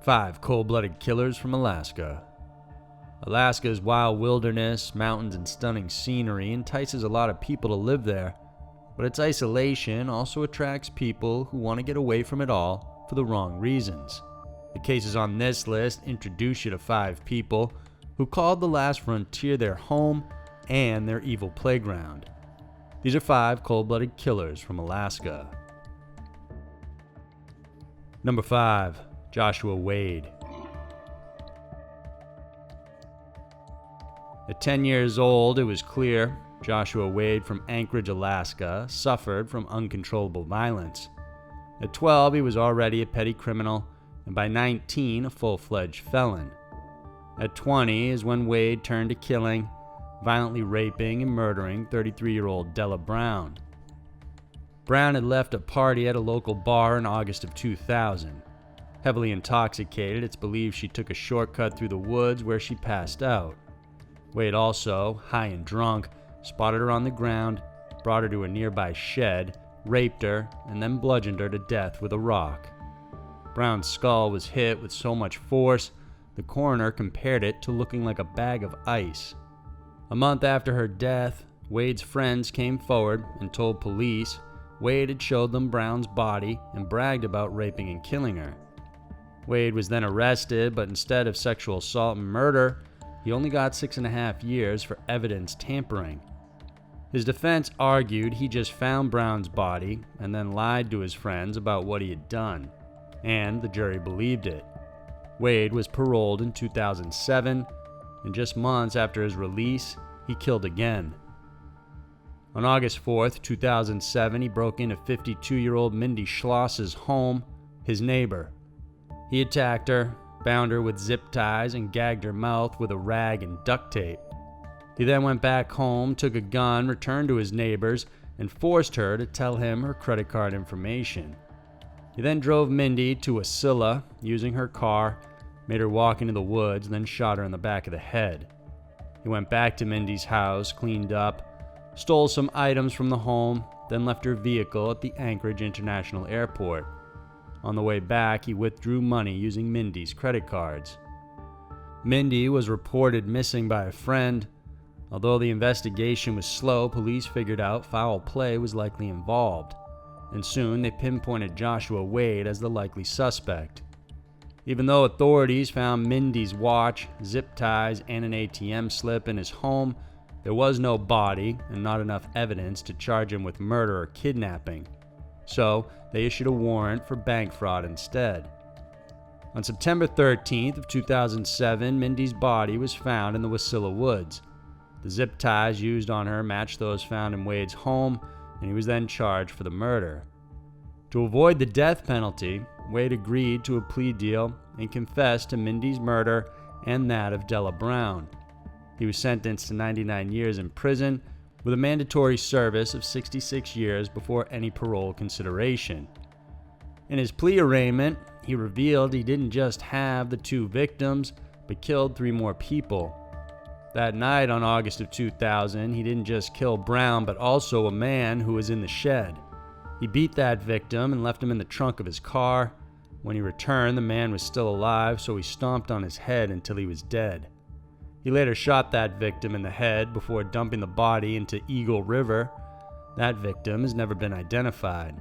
5 cold-blooded killers from Alaska. Alaska's wild wilderness, mountains, and stunning scenery entices a lot of people to live there, but its isolation also attracts people who want to get away from it all for the wrong reasons. The cases on this list introduce you to 5 people who called the last frontier their home and their evil playground. These are 5 cold-blooded killers from Alaska. Number 5. Joshua Wade. At 10 years old, it was clear Joshua Wade from Anchorage, Alaska, suffered from uncontrollable violence. At 12, he was already a petty criminal, and by 19, a full-fledged felon. At 20 is when Wade turned to killing, violently raping and murdering 33-year-old Della Brown. Brown had left a party at a local bar in August of 2000. Heavily intoxicated, it's believed she took a shortcut through the woods where she passed out. Wade also, high and drunk, spotted her on the ground, brought her to a nearby shed, raped her, and then bludgeoned her to death with a rock. Brown's skull was hit with so much force, the coroner compared it to looking like a bag of ice. A month after her death, Wade's friends came forward and told police Wade had showed them Brown's body and bragged about raping and killing her. Wade was then arrested, but instead of sexual assault and murder, he only got 6.5 years for evidence tampering. His defense argued he just found Brown's body and then lied to his friends about what he had done, and the jury believed it. Wade was paroled in 2007, and just months after his release, he killed again. On August 4th, 2007, he broke into 52-year-old Mindy Schloss's home, his neighbor. He attacked her, bound her with zip ties, and gagged her mouth with a rag and duct tape. He then went back home, took a gun, returned to his neighbors, and forced her to tell him her credit card information. He then drove Mindy to a Silca using her car, made her walk into the woods, and then shot her in the back of the head. He went back to Mindy's house, cleaned up, stole some items from the home, then left her vehicle at the Anchorage International Airport. On the way back, he withdrew money using Mindy's credit cards. Mindy was reported missing by a friend. Although the investigation was slow, police figured out foul play was likely involved, and soon they pinpointed Joshua Wade as the likely suspect. Even though authorities found Mindy's watch, zip ties, and an ATM slip in his home, there was no body and not enough evidence to charge him with murder or kidnapping. So they issued a warrant for bank fraud instead. On September 13th of 2007, Mindy's body was found in the Wasilla Woods. The zip ties used on her matched those found in Wade's home, and he was then charged for the murder. To avoid the death penalty, Wade agreed to a plea deal and confessed to Mindy's murder and that of Della Brown. He was sentenced to 99 years in prison with a mandatory service of 66 years before any parole consideration. In his plea arraignment, he revealed he didn't just have the 2 victims, but killed 3 more people. That night on August of 2000, he didn't just kill Brown, but also a man who was in the shed. He beat that victim and left him in the trunk of his car. When he returned, the man was still alive, so he stomped on his head until he was dead. He later shot that victim in the head before dumping the body into Eagle River. That victim has never been identified.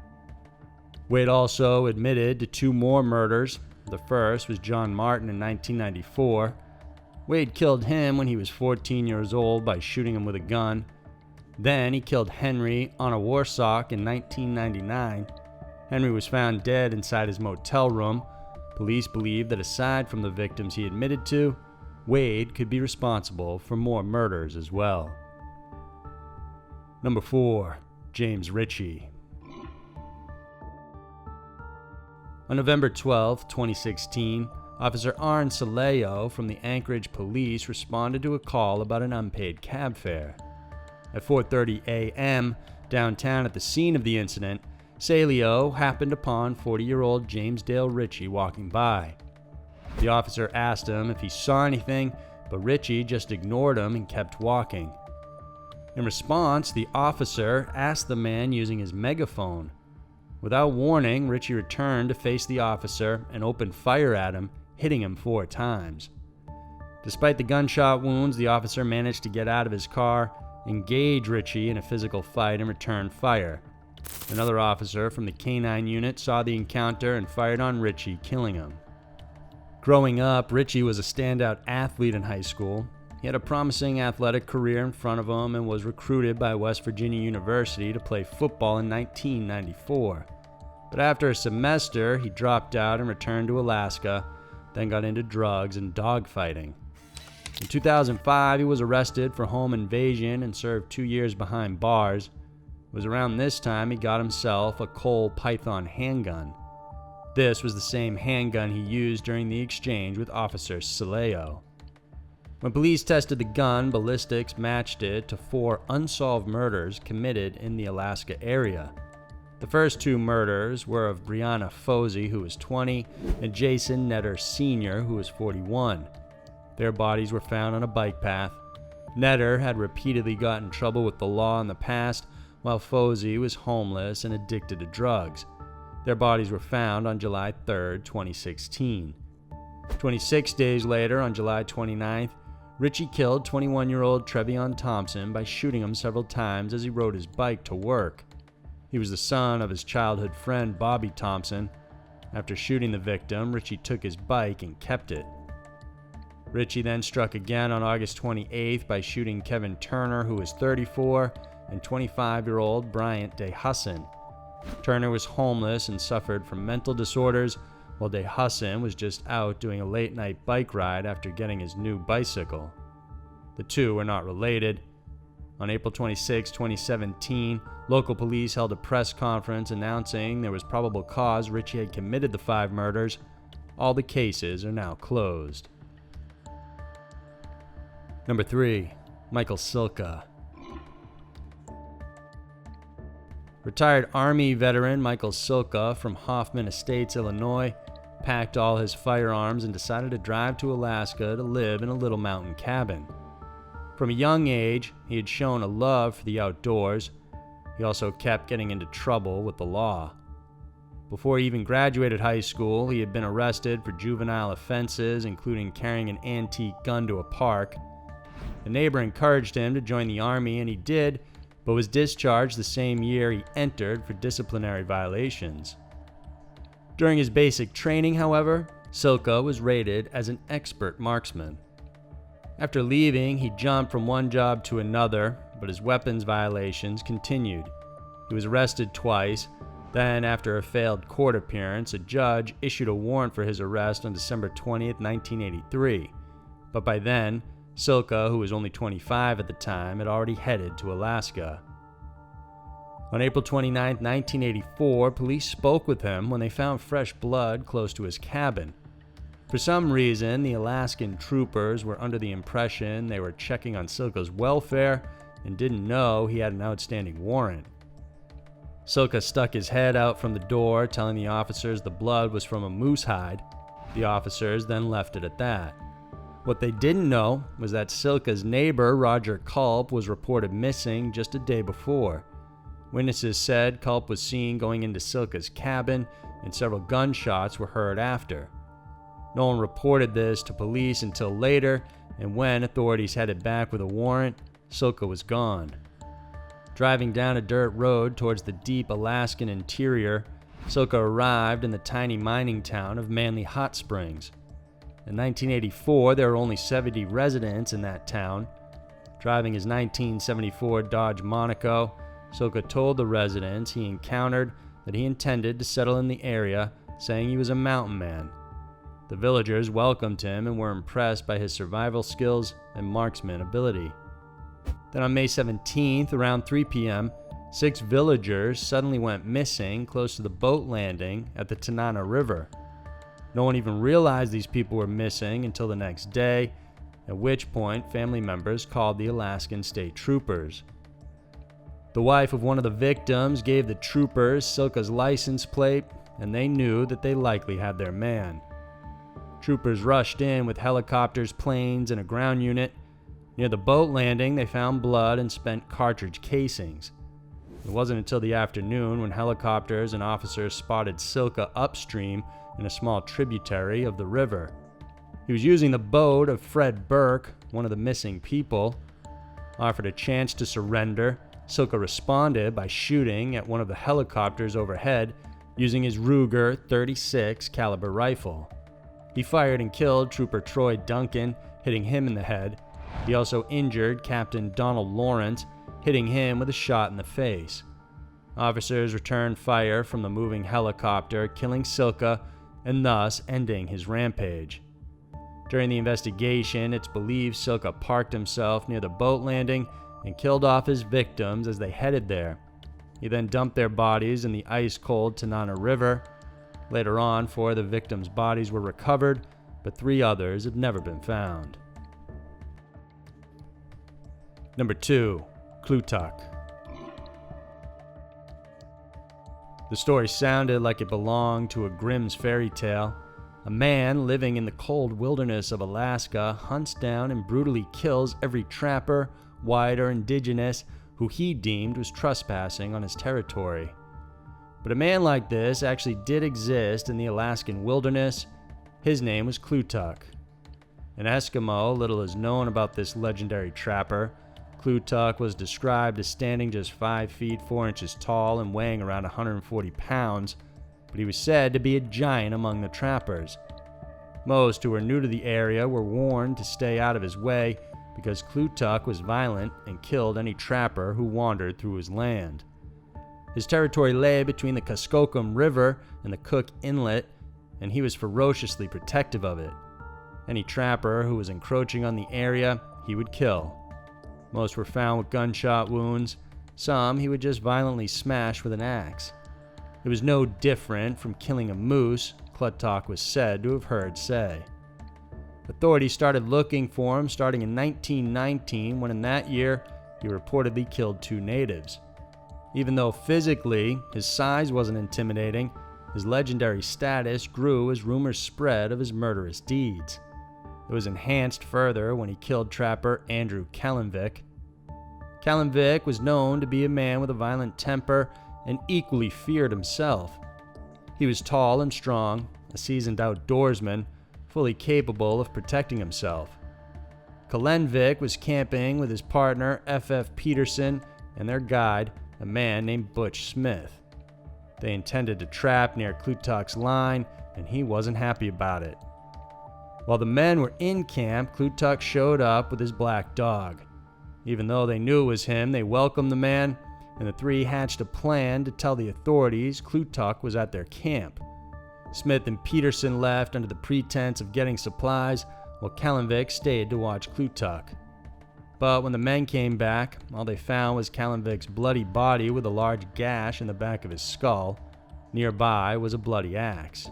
Wade also admitted to 2 more murders. The first was John Martin in 1994. Wade killed him when he was 14 years old by shooting him with a gun. Then he killed Henry on a Warsaw in 1999. Henry was found dead inside his motel room. Police believe that aside from the victims he admitted to, Wade could be responsible for more murders as well. Number 4. James Ritchie. On November 12, 2016, Officer Arn Salao from the Anchorage Police responded to a call about an unpaid cab fare. At 4:30 a.m., downtown at the scene of the incident, Salao happened upon 40-year-old James Dale Ritchie walking by. The officer asked him if he saw anything, but Ritchie just ignored him and kept walking. In response, the officer asked the man using his megaphone. Without warning, Ritchie returned to face the officer and opened fire at him, hitting him 4 times. Despite the gunshot wounds, the officer managed to get out of his car, engage Ritchie in a physical fight, and return fire. Another officer from the K-9 unit saw the encounter and fired on Ritchie, killing him. Growing up, Ritchie was a standout athlete in high school. He had a promising athletic career in front of him and was recruited by West Virginia University to play football in 1994. But after a semester, he dropped out and returned to Alaska, then got into drugs and dogfighting. In 2005, he was arrested for home invasion and served 2 years behind bars. It was around this time he got himself a Colt Python handgun. This was the same handgun he used during the exchange with Officer Salao. When police tested the gun, ballistics matched it to 4 unsolved murders committed in the Alaska area. The first 2 murders were of Brianna Fosey, who was 20, and Jason Netter Sr., who was 41. Their bodies were found on a bike path. Netter had repeatedly gotten in trouble with the law in the past, while Fosey was homeless and addicted to drugs. Their bodies were found on July 3, 2016. 26 days later, on July 29th, Ritchie killed 21-year-old Trevion Thompson by shooting him several times as he rode his bike to work. He was the son of his childhood friend Bobby Thompson. After shooting the victim, Ritchie took his bike and kept it. Ritchie then struck again on August 28th by shooting Kevin Turner, who was 34, and 25-year-old Bryant De Husson. Turner was homeless and suffered from mental disorders, while De Husson was just out doing a late-night bike ride after getting his new bicycle. The two were not related. On April 26, 2017, local police held a press conference announcing there was probable cause Ritchie had committed the 5 murders. All the cases are now closed. Number 3. Michael Silca. Retired Army veteran Michael Silca from Hoffman Estates, Illinois, packed all his firearms and decided to drive to Alaska to live in a little mountain cabin. From a young age, he had shown a love for the outdoors. He also kept getting into trouble with the law. Before he even graduated high school, he had been arrested for juvenile offenses, including carrying an antique gun to a park. A neighbor encouraged him to join the Army, and he did, but was discharged the same year he entered for disciplinary violations. During his basic training, however, Silca was rated as an expert marksman. After leaving, he jumped from one job to another, but his weapons violations continued. He was arrested twice. Then, after a failed court appearance, a judge issued a warrant for his arrest on December 20th, 1983. But by then, Silca, who was only 25 at the time, had already headed to Alaska. On April 29, 1984, police spoke with him when they found fresh blood close to his cabin. For some reason, the Alaskan troopers were under the impression they were checking on Silca's welfare and didn't know he had an outstanding warrant. Silca stuck his head out from the door, telling the officers the blood was from a moose hide. The officers then left it at that. What they didn't know was that Silca's neighbor, Roger Culp, was reported missing just a day before. Witnesses said Culp was seen going into Silca's cabin, and several gunshots were heard after. No one reported this to police until later, and when authorities headed back with a warrant, Silca was gone. Driving down a dirt road towards the deep Alaskan interior, Silca arrived in the tiny mining town of Manly Hot Springs. In 1984, there were only 70 residents in that town. Driving his 1974 Dodge Monaco, Silca told the residents he encountered that he intended to settle in the area, saying he was a mountain man. The villagers welcomed him and were impressed by his survival skills and marksman ability. Then on May 17th, around 3 p.m., 6 villagers suddenly went missing close to the boat landing at the Tanana River. No one even realized these people were missing until the next day, at which point family members called the Alaskan State Troopers. The wife of one of the victims gave the troopers Silca's license plate, and they knew that they likely had their man. Troopers rushed in with helicopters, planes, and a ground unit. Near the boat landing, they found blood and spent cartridge casings. It wasn't until the afternoon when helicopters and officers spotted Silca upstream in a small tributary of the river. He was using the boat of Fred Burke, one of the missing people. Offered a chance to surrender, Silca responded by shooting at one of the helicopters overhead using his Ruger .36 caliber rifle. He fired and killed Trooper Troy Duncan, hitting him in the head. He also injured Captain Donald Lawrence, hitting him with a shot in the face. Officers returned fire from the moving helicopter, killing Silca and thus ending his rampage. During the investigation, it's believed Silca parked himself near the boat landing and killed off his victims as they headed there. He then dumped their bodies in the ice-cold Tanana River. Later on, 4 of the victims' bodies were recovered, but 3 others have never been found. Number 2. Klutuk. The story sounded like it belonged to a Grimm's fairy tale. A man living in the cold wilderness of Alaska hunts down and brutally kills every trapper, white or indigenous, who he deemed was trespassing on his territory. But a man like this actually did exist in the Alaskan wilderness. His name was Klutuk. An Eskimo, little is known about this legendary trapper. Klutuk was described as standing just 5 feet 4 inches tall and weighing around 140 pounds, but he was said to be a giant among the trappers. Most who were new to the area were warned to stay out of his way because Klutuk was violent and killed any trapper who wandered through his land. His territory lay between the Kuskokwim River and the Cook Inlet, and he was ferociously protective of it. Any trapper who was encroaching on the area, he would kill. Most were found with gunshot wounds. Some he would just violently smash with an axe. It was no different from killing a moose, Klutuk was said to have heard say. Authorities started looking for him starting in 1919, when in that year he reportedly killed 2 natives. Even though physically his size wasn't intimidating, his legendary status grew as rumors spread of his murderous deeds. It was enhanced further when he killed trapper Andrew Kalenvik. Kalenvik was known to be a man with a violent temper and equally feared himself. He was tall and strong, a seasoned outdoorsman, fully capable of protecting himself. Kalenvik was camping with his partner F.F. Peterson and their guide, a man named Butch Smith. They intended to trap near Klutuk's line, and he wasn't happy about it. While the men were in camp, Klutuk showed up with his black dog. Even though they knew it was him, they welcomed the man, and the 3 hatched a plan to tell the authorities Klutuk was at their camp. Smith and Peterson left under the pretense of getting supplies, while Kalenvik stayed to watch Klutuk. But when the men came back, all they found was Kalenvik's bloody body with a large gash in the back of his skull. Nearby was a bloody axe.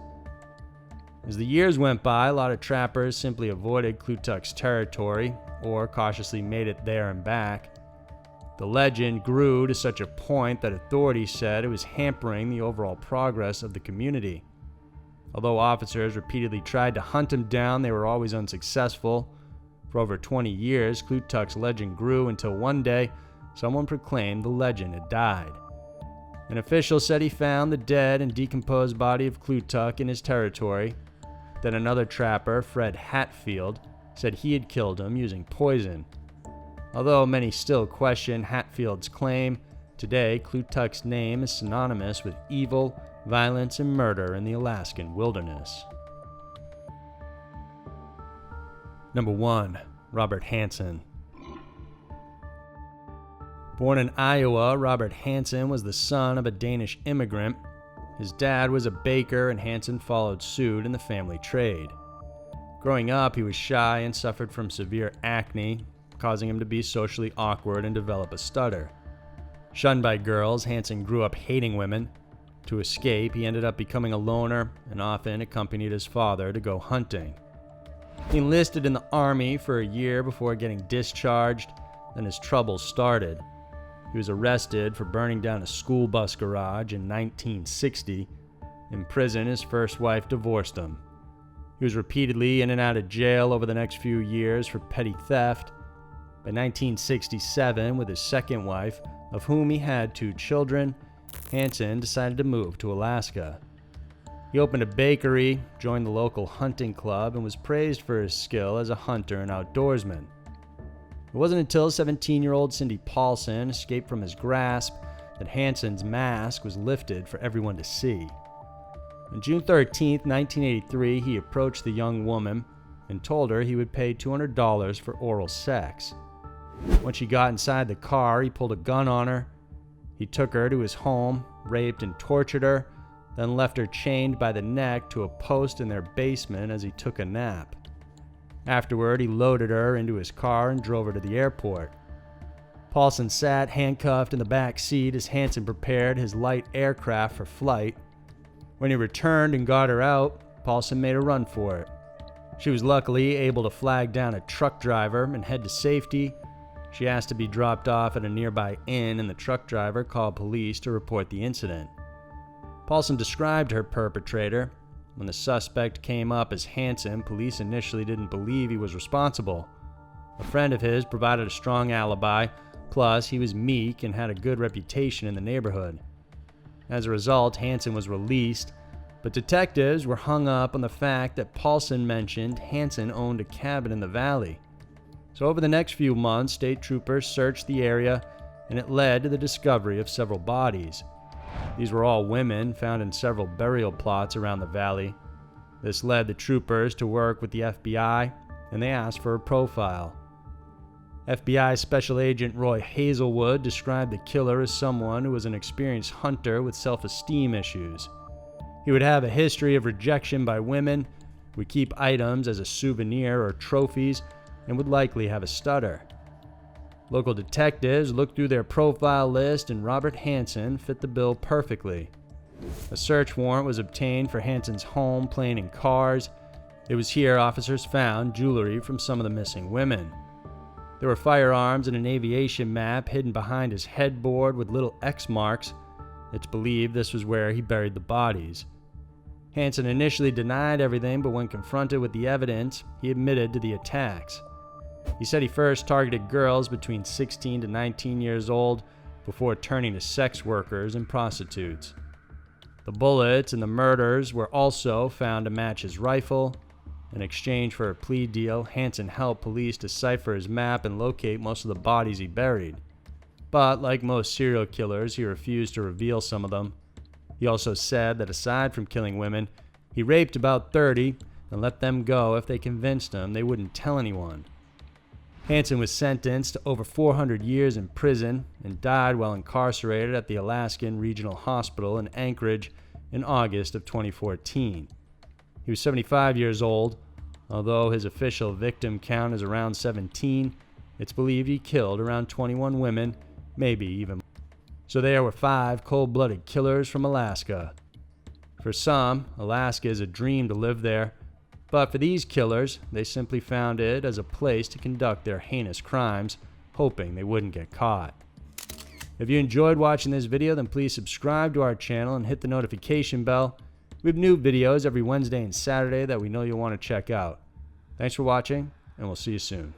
As the years went by, a lot of trappers simply avoided Klutuk's territory or cautiously made it there and back. The legend grew to such a point that authorities said it was hampering the overall progress of the community. Although officers repeatedly tried to hunt him down, they were always unsuccessful. For over 20 years, Klutuk's legend grew until one day, someone proclaimed the legend had died. An official said he found the dead and decomposed body of Klutuk in his territory. Then another trapper, Fred Hatfield, said he had killed him using poison. Although many still question Hatfield's claim, today Klutuk's name is synonymous with evil, violence, and murder in the Alaskan wilderness. Number 1. Robert Hansen. Born in Iowa, Robert Hansen was the son of a Danish immigrant. His dad was a baker, and Hansen followed suit in the family trade. Growing up, he was shy and suffered from severe acne, causing him to be socially awkward and develop a stutter. Shunned by girls, Hansen grew up hating women. To escape, he ended up becoming a loner and often accompanied his father to go hunting. He enlisted in the army for a year before getting discharged, then his troubles started. He was arrested for burning down a school bus garage in 1960. In prison, his first wife divorced him. He was repeatedly in and out of jail over the next few years for petty theft. By 1967, with his second wife, of whom he had 2 children, Hansen decided to move to Alaska. He opened a bakery, joined the local hunting club, and was praised for his skill as a hunter and outdoorsman. It wasn't until 17-year-old Cindy Paulson escaped from his grasp that Hansen's mask was lifted for everyone to see. On June 13, 1983, he approached the young woman and told her he would pay $200 for oral sex. When she got inside the car, he pulled a gun on her. He took her to his home, raped and tortured her, then left her chained by the neck to a post in their basement as he took a nap. Afterward, he loaded her into his car and drove her to the airport. Paulson sat handcuffed in the back seat as Hansen prepared his light aircraft for flight. When he returned and got her out, Paulson made a run for it. She was luckily able to flag down a truck driver and head to safety. She asked to be dropped off at a nearby inn, and the truck driver called police to report the incident. Paulson described her perpetrator. When the suspect came up as Hansen, police initially didn't believe he was responsible. A friend of his provided a strong alibi, plus he was meek and had a good reputation in the neighborhood. As a result, Hansen was released, but detectives were hung up on the fact that Paulson mentioned Hansen owned a cabin in the valley. So over the next few months, state troopers searched the area, and it led to the discovery of several bodies. These were all women found in several burial plots around the valley. This led the troopers to work with the FBI, and they asked for a profile. FBI Special Agent Roy Hazelwood described the killer as someone who was an experienced hunter with self-esteem issues. He would have a history of rejection by women, would keep items as a souvenir or trophies, and would likely have a stutter. Local detectives looked through their profile list, and Robert Hansen fit the bill perfectly. A search warrant was obtained for Hansen's home, plane, and cars. It was here officers found jewelry from some of the missing women. There were firearms and an aviation map hidden behind his headboard with little X marks. It's believed this was where he buried the bodies. Hansen initially denied everything, but when confronted with the evidence, he admitted to the attacks. He said he first targeted girls between 16 to 19 years old before turning to sex workers and prostitutes. The bullets in the murders were also found to match his rifle. In exchange for a plea deal, Hansen helped police decipher his map and locate most of the bodies he buried. But like most serial killers, he refused to reveal some of them. He also said that aside from killing women, he raped about 30 and let them go if they convinced him they wouldn't tell anyone. Hansen was sentenced to over 400 years in prison and died while incarcerated at the Alaskan Regional Hospital in Anchorage in August of 2014. He was 75 years old. Although his official victim count is around 17, it's believed he killed around 21 women, maybe even more. So there were 5 cold-blooded killers from Alaska. For some, Alaska is a dream to live there. But for these killers, they simply found it as a place to conduct their heinous crimes, hoping they wouldn't get caught. If you enjoyed watching this video, then please subscribe to our channel and hit the notification bell. We have new videos every Wednesday and Saturday that we know you'll want to check out. Thanks for watching, and we'll see you soon.